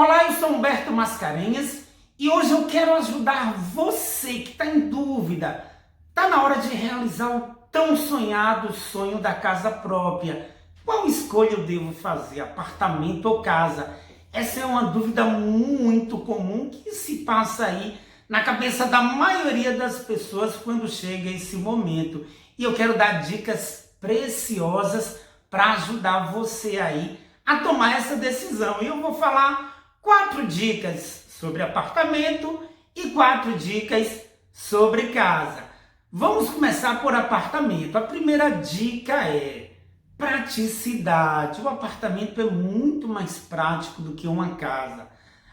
Olá, eu sou Humberto Mascarenhas e hoje eu quero ajudar você que está em dúvida. Está na hora de realizar o tão sonhado sonho da casa própria. Qual escolha eu devo fazer, apartamento ou casa? Essa é uma dúvida muito comum que se passa aí na cabeça da maioria das pessoas quando chega esse momento. E eu quero dar dicas preciosas para ajudar você aí a tomar essa decisão. E eu vou falar 4 dicas sobre apartamento e 4 dicas sobre casa. Vamos começar por apartamento. A primeira dica é praticidade. O apartamento é muito mais prático do que uma casa.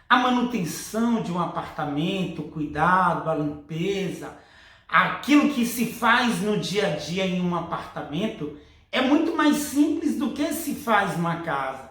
A manutenção de um apartamento, o cuidado, a limpeza, aquilo que se faz no dia a dia em um apartamento é muito mais simples do que se faz numa casa.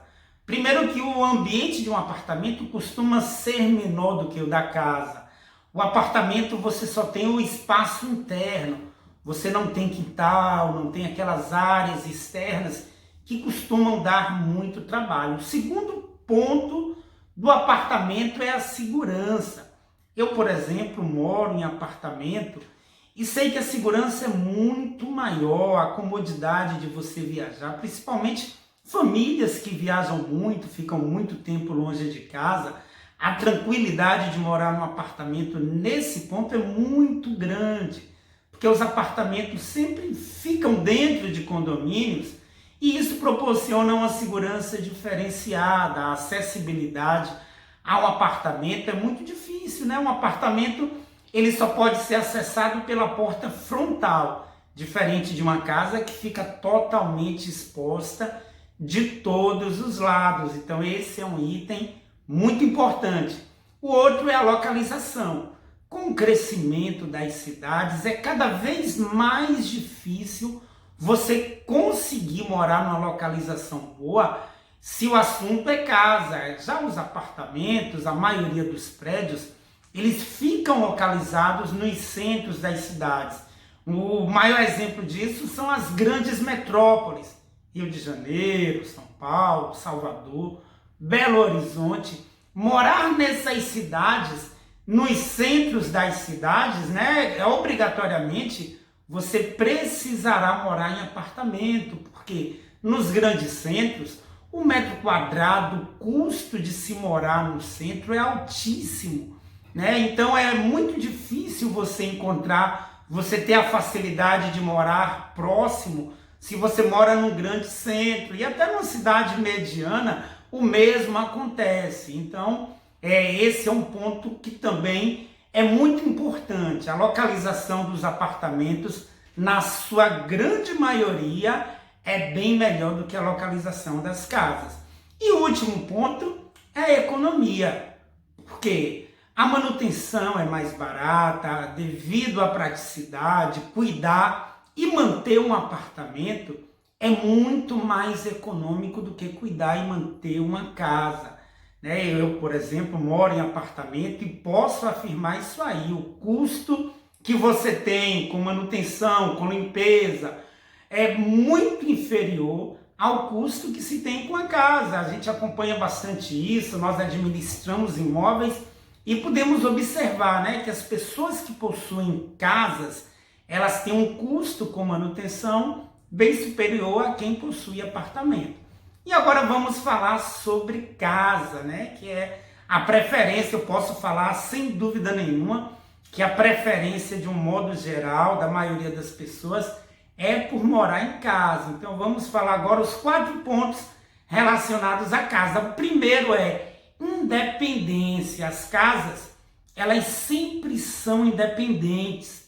Primeiro que o ambiente de um apartamento costuma ser menor do que o da casa. O apartamento você só tem o espaço interno, você não tem quintal, não tem aquelas áreas externas que costumam dar muito trabalho. O segundo ponto do apartamento é a segurança. Eu, por exemplo, moro em apartamento e sei que a segurança é muito maior, a comodidade de você viajar, principalmente famílias que viajam muito, ficam muito tempo longe de casa, a tranquilidade de morar num apartamento nesse ponto é muito grande, porque os apartamentos sempre ficam dentro de condomínios e isso proporciona uma segurança diferenciada, a acessibilidade ao apartamento é muito difícil, né? Um apartamento ele só pode ser acessado pela porta frontal, diferente de uma casa que fica totalmente exposta de todos os lados. Então esse é um item muito importante. O outro é a localização. Com o crescimento das cidades, é cada vez mais difícil você conseguir morar numa localização boa se o assunto é casa. Já os apartamentos, a maioria dos prédios, eles ficam localizados nos centros das cidades. O maior exemplo disso são as grandes metrópoles. Rio de Janeiro, São Paulo, Salvador, Belo Horizonte. Morar nessas cidades, nos centros das cidades, né, obrigatoriamente você precisará morar em apartamento, porque nos grandes centros, o metro quadrado, o custo de se morar no centro é altíssimo, né? Então é muito difícil você encontrar, você ter a facilidade de morar próximo se você mora num grande centro, e até numa cidade mediana, o mesmo acontece. Então, esse é um ponto que também é muito importante. A localização dos apartamentos, na sua grande maioria, é bem melhor do que a localização das casas. E o último ponto é a economia, porque a manutenção é mais barata, devido à praticidade, cuidar e manter um apartamento é muito mais econômico do que cuidar e manter uma casa, né? Eu, por exemplo, moro em apartamento e posso afirmar isso aí. O custo que você tem com manutenção, com limpeza, é muito inferior ao custo que se tem com a casa. A gente acompanha bastante isso, nós administramos imóveis e podemos observar, né, que as pessoas que possuem casas, elas têm um custo com manutenção bem superior a quem possui apartamento. E agora vamos falar sobre casa, né? Que é a preferência. Eu posso falar sem dúvida nenhuma que a preferência de um modo geral da maioria das pessoas é por morar em casa. Então vamos falar agora os 4 pontos relacionados à casa. O primeiro é independência. As casas, elas sempre são independentes.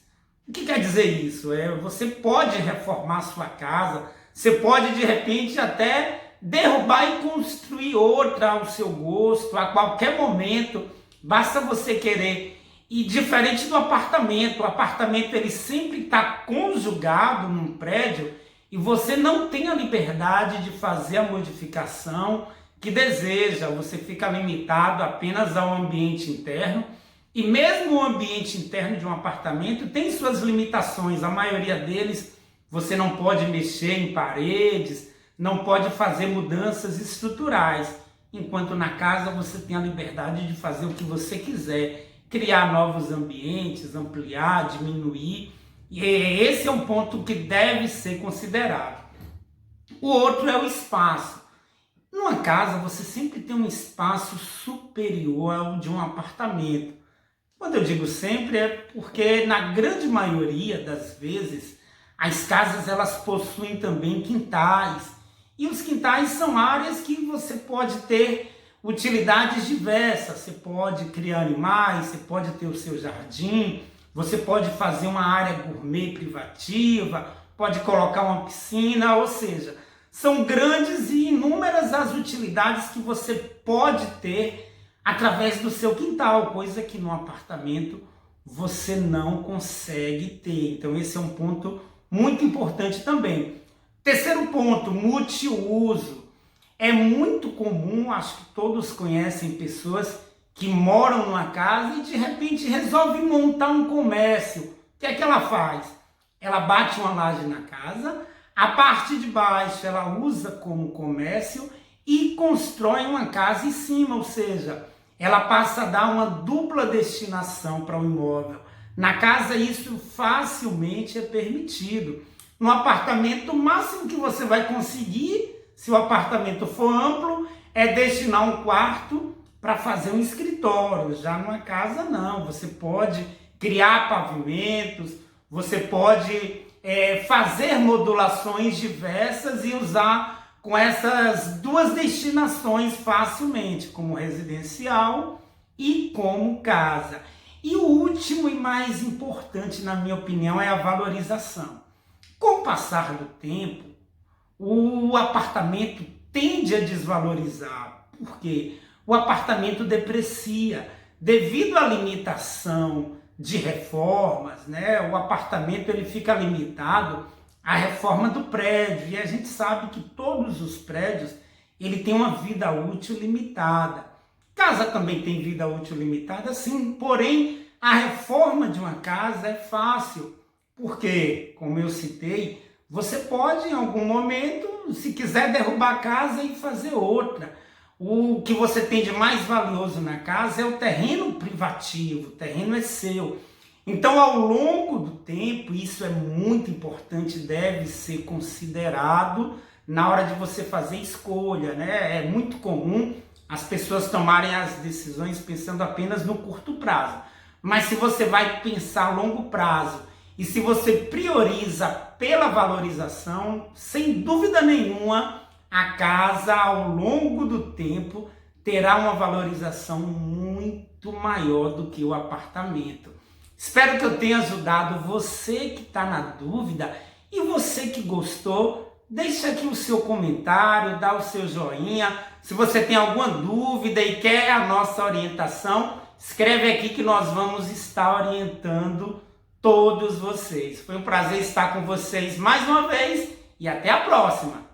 O que quer dizer isso? Você pode reformar sua casa, você pode de repente até derrubar e construir outra ao seu gosto, a qualquer momento, basta você querer. E diferente do apartamento, o apartamento ele sempre está conjugado num prédio e você não tem a liberdade de fazer a modificação que deseja, você fica limitado apenas ao ambiente interno. E mesmo o ambiente interno de um apartamento tem suas limitações, a maioria deles você não pode mexer em paredes, não pode fazer mudanças estruturais. enquanto na casa você tem a liberdade de fazer o que você quiser, criar novos ambientes, ampliar, diminuir. E esse é um ponto que deve ser considerado. O outro é o espaço. Numa casa você sempre tem um espaço superior ao de um apartamento. Quando eu digo sempre é porque na grande maioria das vezes as casas elas possuem também quintais. E os quintais são áreas que você pode ter utilidades diversas. Você pode criar animais, você pode ter o seu jardim, você pode fazer uma área gourmet privativa, pode colocar uma piscina, ou seja, são grandes e inúmeras as utilidades que você pode ter através do seu quintal, coisa que no apartamento você não consegue ter. Então esse é um ponto muito importante também. Terceiro ponto, multiuso. É muito comum, acho que todos conhecem pessoas que moram numa casa e de repente resolve montar um comércio. O que é que ela faz? Ela bate uma laje na casa, a parte de baixo ela usa como comércio e constrói uma casa em cima, ou seja, ela passa a dar uma dupla destinação para o imóvel. Na casa isso facilmente é permitido. No apartamento, o máximo que você vai conseguir, se o apartamento for amplo, é destinar um quarto para fazer um escritório. Já numa casa não, você pode criar pavimentos, você pode fazer modulações diversas e usar com essas duas destinações facilmente, como residencial e como casa. E o último e mais importante, na minha opinião, é a valorização. Com o passar do tempo, o apartamento tende a desvalorizar, porque o apartamento deprecia devido à limitação de reformas, né? O apartamento ele fica limitado à reforma do prédio e a gente sabe que todos os prédios ele tem uma vida útil limitada. Casa também tem vida útil limitada, sim, porém a reforma de uma casa é fácil, porque, como eu citei, você pode em algum momento, se quiser, derrubar a casa e fazer outra. O que você tem de mais valioso na casa é o terreno privativo, o terreno é seu. Então, ao longo do tempo, isso é muito importante, deve ser considerado na hora de você fazer escolha, né? É muito comum as pessoas tomarem as decisões pensando apenas no curto prazo. Mas se você vai pensar a longo prazo e se você prioriza pela valorização, sem dúvida nenhuma, a casa ao longo do tempo terá uma valorização muito maior do que o apartamento. Espero que eu tenha ajudado você que está na dúvida e você que gostou, deixa aqui o seu comentário, dá o seu joinha. Se você tem alguma dúvida e quer a nossa orientação, escreve aqui que nós vamos estar orientando todos vocês. Foi um prazer estar com vocês mais uma vez e até a próxima!